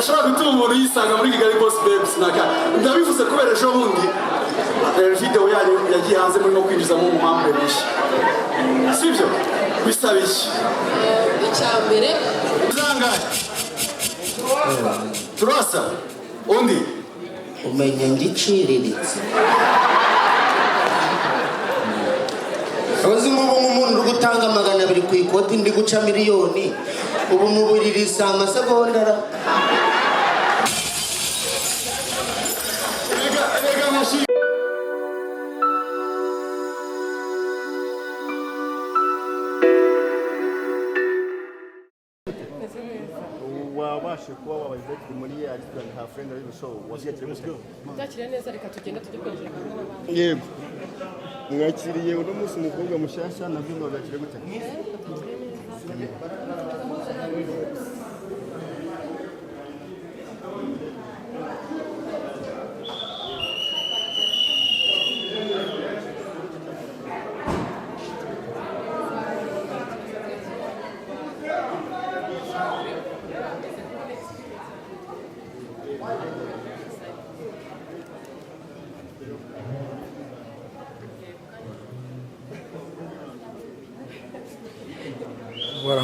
gashobora gutuma umuntu yisanga muri Kigali Boss Babes naka ndabivuze kubera ejo bundi video yanyu yagiye hanze muri no kwinjizamo umumambe bishi sivyo bisaba iki icyambere zangaye turasa undi umenya ngiciriritse abazi ngubu nk'umuntu uri gutanga 200 ku ikoti ndi guca miliyoni ubu mu buriri saa amasegonda wabashe kuba wabaye muri ya restaurant ha friend of the show wasiyakire muske byakiriye neza reka tugenda tujye kwinjira hamwe n'abandi yego mwakiriye uno munsi umukobwa mushasha nabyo mwakiriye gute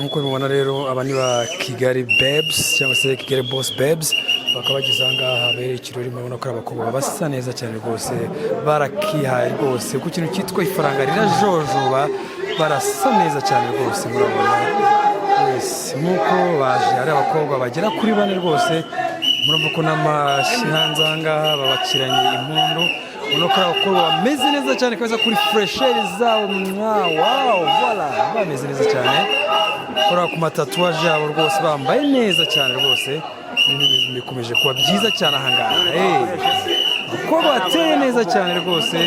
nkuko mubona rero aba ni ba Kigali Babes cyangwa se Kigali Boss Babes bakaba bageze ahangaha habereye ikirori mubona ko abakobwa basa neza cyane rwose barakihaye rwose ku kintu cyitwa ifaranga rirajojoba barasa neza cyane rwose murabona wese nkuko baje ari abakobwa bagera kuri 4 rwose murumva ko n'amashanza ahangaha babakiranye impundu uno ko abakobwa bameze neza cyane kabisa kuri fresher zabo wow voilà bameze neza cyane kora ku matatuwaje yabo rwose bambaye neza cyane rwose bikomeje kuba byiza cyane ahangaha uko bateye neza cyane rwose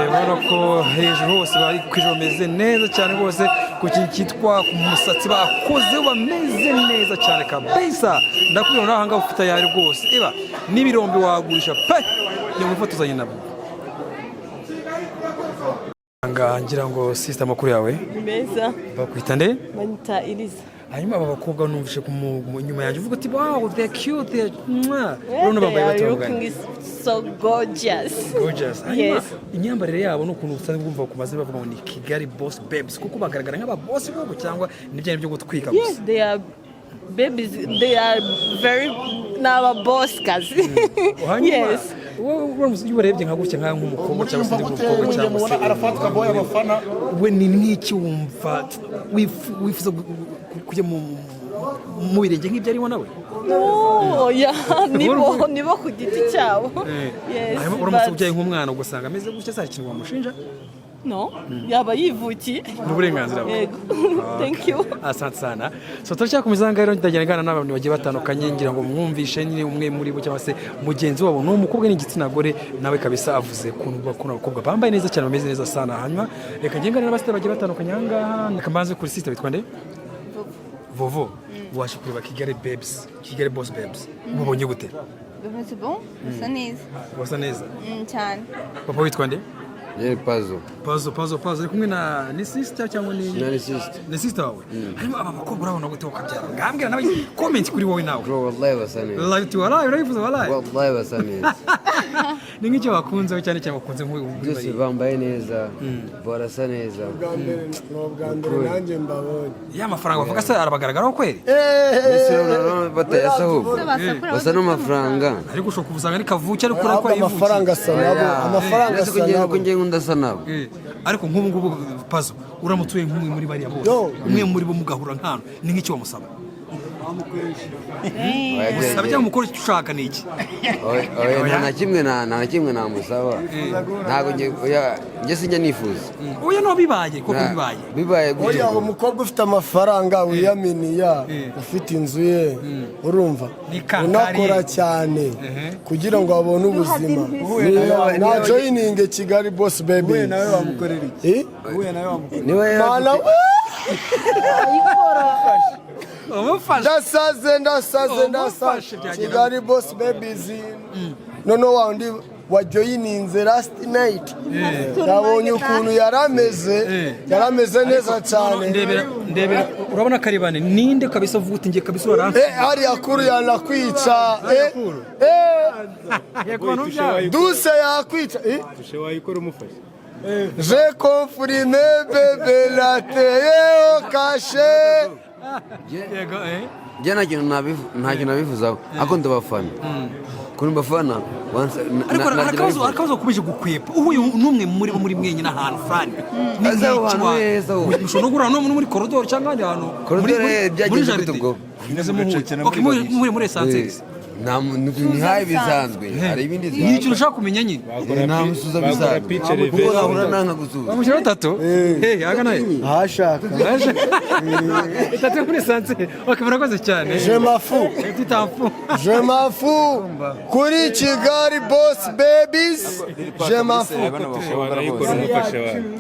ubona ko hejuru hose bari kwijomeze neza cyane rwose ku kintu cyitwa ku musatsi bakoze bameze neza cyane kabisa ndakubwira naho ahangaha ufite yari rwose eba n'ibirombe wagurisha pe ni mufotozanye nabo ngira ngo sister makuru yawe meza bakwita nde banyita Iriza hanyuma aba bakobwa numvishe ku nyuma yanjye uvuga ati wow they're cute they're urabona bambaye batandukanye so gorgeous yes inyambarire yabo n'ukuntu usanzwe bumva ku mazina bavuga ngo ni Kigali Boss Babes kuko bagaragara nk'aba boss babo cyangwa n'ibyo byo gutwika gusa yes they are babies they are very naba boss kazi yes iyo urebye nka gutya nk'umukobwa cyangwa se umukobwa cyangwa se arafatika boy abafana we ni n'iki wumva wifuza kujya mu birenge nk'ibyo ariho nawe nibo ku giti cyabo uramutse ubyaye nk'umwana ugasanga ameze gutya saa kintu wamushinja no yaba yivukiye n'uburenganzira bwe thank you asante sana so turacyakomeza rero ndagenda n'abantu bagiye batandukanye ngira ngo mwumvishe nyine umwe muri bo cyangwa se mugenzi wabo n'umukobwa n'igitsina gore nawe kabisa avuze kuntu abakobwa bambaye neza cyane bameze neza sana hanyuma reka ngengana n'abasita bagiye batandukanye ahangaha nakamanze kuri sister bitwa nde Vovo waje kureba Kigali Babes Kigali Boss Babes mubonye gute bimeze bon basa neza cyane papa witwa nde Pazo ari kumwe na ni sister cyangwa ni ni sister wawe harimo aba bakobwa urabona gute ukabyara ngambwira nawe comment kuri wowe nawe bro wallahi basane like wallahi urayifuza wallahi basane ni nk'icyo bakunze cyane cyane bakunze byose bambaye neza barasa neza ubwa mbere nanjye mbabonye ya mafaranga bavuga se arabagaragaraho kweri batayasa ahubwo basa n'amafaranga ariko ushobora kubusanga ari kavuki ariko urakora ivuki amafaranga asa nabo amafaranga asa nabo ndasa nabo ariko nk'ubu ngubu Pazo uramutuye nk'umwe muri bariya bose umwe muri bo mugahura nkano ni nk'icyo wamusaba Sabya mukuru ushaka niki? Oya nta kimwe namusaba. Ntago nge sinjya nifuza. Oya no bibaye koko bibaye. Bibaye gute? Oya umukobwa ufite amafaranga wiyaminiya ufite inzu ye urumva unakora cyane kugira ngo abone ubuzima. Na joining Kigali Boss Babes. Uwe nawe wamukorera iki? Uwe nawe wamukorera. Niwe ndasaze Kigali Boss Babes. No wandi wajoyininze last night nabonye ukuntu yarameze neza cyane. Ndebera urabona karibane ninde kabisa vuga uti ngiye kabisa uramutse hariya kuri yanakwica duse yakwica wayikora umufasha je confirme bebe lateye caché Jye nta kintu nabivuzaho ako ndabafana kuri mbafana ariko arakabazo kubeje gukwepa uhuye numwe muri mwenyine ahantu frani mushobora gura no muri corridor cyangwa ahandi hantu muri jardin muri essence nta muntu nihaye bisanzwe hari ibindi ni ikintu ushaka kumenya nyine nta musuza bisanzwe kuko nahura nanka gusuza bamushyira batatu agana ashaka itatu muri essence murakoze cyane je m'en kuri Kigali Boss Babies je m'en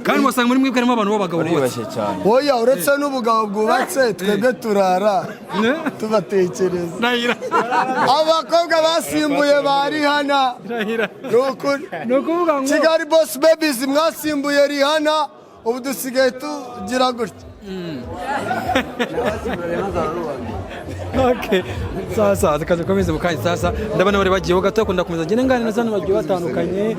kandi wasanga muri mwebwe harimo abantu b'abagabo bubashye cyane oya uretse n'ubugabo bwubatse twebwe turara tubatekereza abakobwa basimbuye bari hana nukuvuga ngo Kigali Boss Babies mwasimbuye Rihana ubu dusigaye tugira gutya okay sasa tukakomeza mukanya sasa ndabana bari bagiye gato akunda kumeza ngene ngane nazana bagiye batandukanye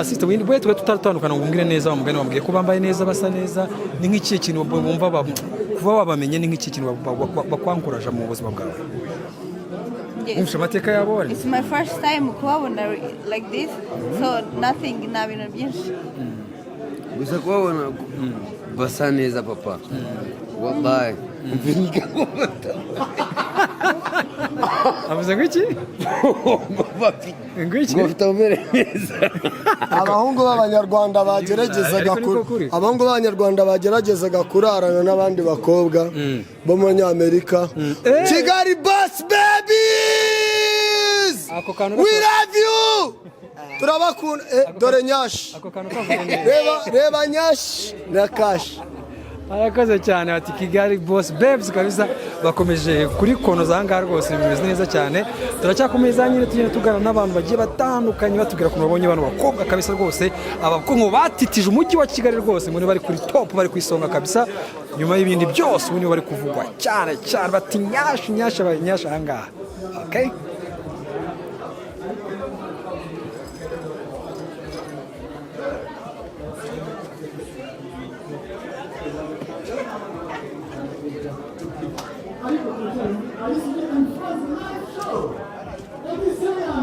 sister windi bwe tutatandukana ngo ngire neza bamugane bambwiye ko bambaye neza basa neza ni nk'iki kintu bumva kuba wabamenye ni nk'iki kintu bakwankuraje mu buzima bwawe. It's my first time kubabona like this, so nothing nta bintu byinshi. Gusa kubabona basa neza papa wallahi avuze ngiki ngiki bafite umere neza abahungu b'abanyarwanda bageragezaga kurarana n'abandi bakobwa bo mu Amerika. Kigali Boss Babies we love you turabakunda dore nyashi reba nyashi na kashi arakoze cyane ati Kigali Boss Babes kabisa bakomeje kuri kono zanga rwose bimeze neza cyane turacyakomeza nyine tugenda tugana n'abantu bagiye batandukanye batubwira ko babonye abantu bakobwa kabisa rwose abakongo batitije umujyi wa Kigali rwose muri bari kuri top bari kwisonga kabisa nyuma y'ibindi byose muri bari kuvugwa cyane bati nyasha hanga okay.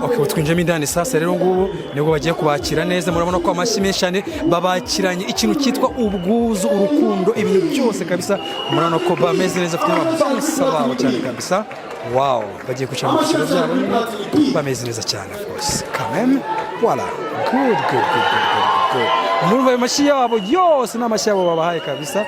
Okay, twinjemo indani sasa rero ngubu nibwo bagiye kubakira neza murabona ko amashyi menshi cyane babakiranye ikintu cyitwa ubwuzu urukundo ibintu byose kabisa murabona ko bameze neza afite amabansa babo cyane kabisa wow bagiye kucara mu kiro byabo bameze neza cyane of course quand même voilà good murumva ayo mashyi yabo yose n'amashyi yabo babahaye kabisa.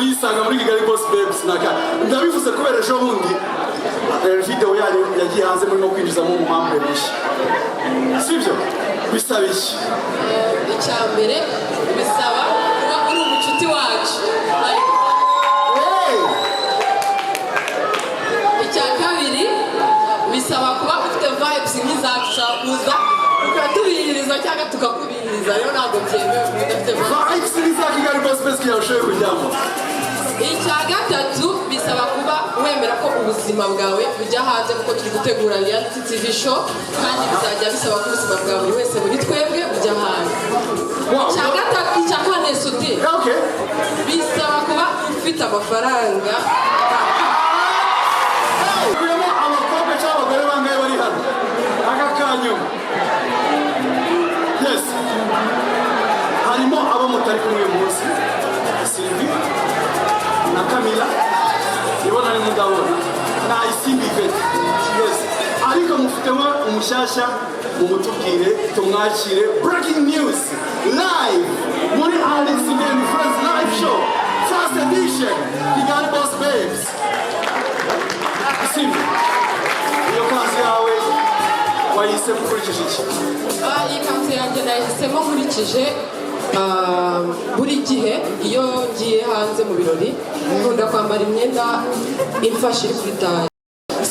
Yisanga muri Kigali Boss Babes ndabivuze kubera ejo bundi video yanyu yagiye hanze muri no kwinjiza mu mpamvu nyinshi sibyo bisaba iki icyambere bisaba kuba uri umucuti wacu icya kabiri bisaba kuba ufite vibes nk'izacu kuza ukatubihiriza cyangwa tukakubihiriza rero ntabwo byemewe udafite vibes nk'iza Kigali Boss Babes kiyashoye kujyamo. icya gatatu bisaba kuba wemera ko ubuzima bwawe bujya hanze kuko turi gutegura reality TV show kandi bizajya bisaba ko ubuzima bwa buri wese muri twebwe bujya hanze. icya gatatu icya kane bisaba kuba ufite amafaranga hanyuma yes harimo abo mutari kumwe uyu munsi Sylvie na Camila ibona ni mudabona na Isimbi Vet yes ariko mufitemo umushasha umutubwire tumwakire breaking news live muri Alex and Friends live show first edition Kigali Boss Babes Isimbi iyo kazi yawe wayise mukurikije iki iyi kanzu yanjye nayihisemo nkurikije buri gihe iyo ngiye hanze mu birori nkunda kwambara imyenda imfasha iri kuri taye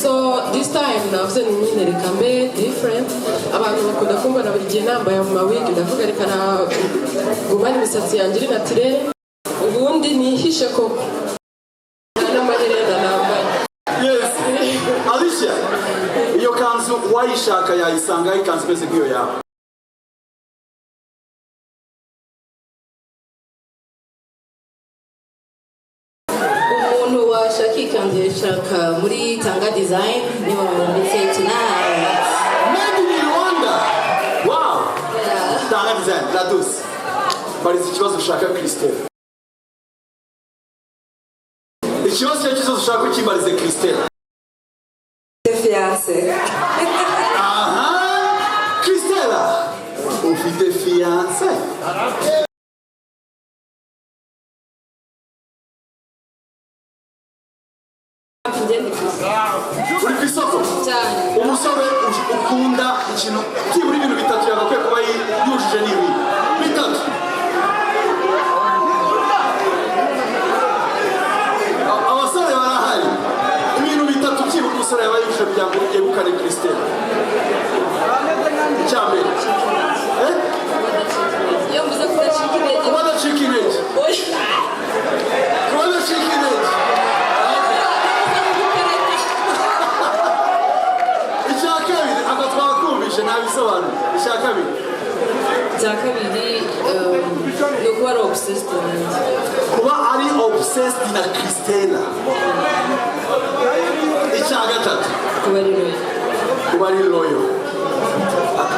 so this time navuze ni nyine reka mbe different abantu bakunda kumbona buri gihe nambaye mu mawigi ndavuga reka nagumane imisatsi yanjye iri naturelle ubundi nihishe koko n'amaherena nambaye yes Alicia iyo kanzu wayishaka yayisanga ikanzu imeze nk'iyo yawe umuntu washaka ikanzu yashaka muri Tanga Design niba Uramutse tonight made in Rwanda wow Tanga Design la douce barize ikibazo ushaka Christelle ikibazo cyo ushaka ukibarize Christelle fiancé aha Christelle ufite fiancé uri ku isoko umusore ukunda ikintu byibura ibintu bitatu yagakwiye kuba yujuje n'ibi bitatu abasore barahari ibintu bitatu byibura umusore yaba yujuje kugira ngo yegukane Christelle icya mbere iyo mvuze kudacika intege kuba adacika intege kuba adacika intege icya kabiri agatwara kumvishe ntabisobanuro icya kabiri ni ukuba ari obsessed kuba ari obsessed na Christelle icya gatatu kuba ari loyal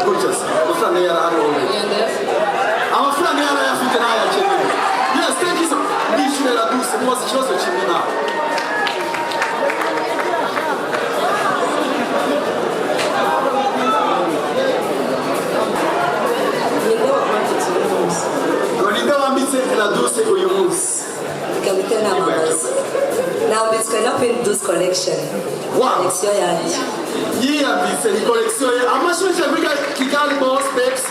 gutya amafaranga yarahari amafaranga yarayafite ntayakeneye yes thank you so bishyure la douce mubaze ikibazo kimwe nawe ninde wambitse la douce uyu munsi ikabite n'amamaza nambitswe na Pindu's collection collection yanjye yiyambitse ni collection ye amashuri kuri Kigali Boss Babes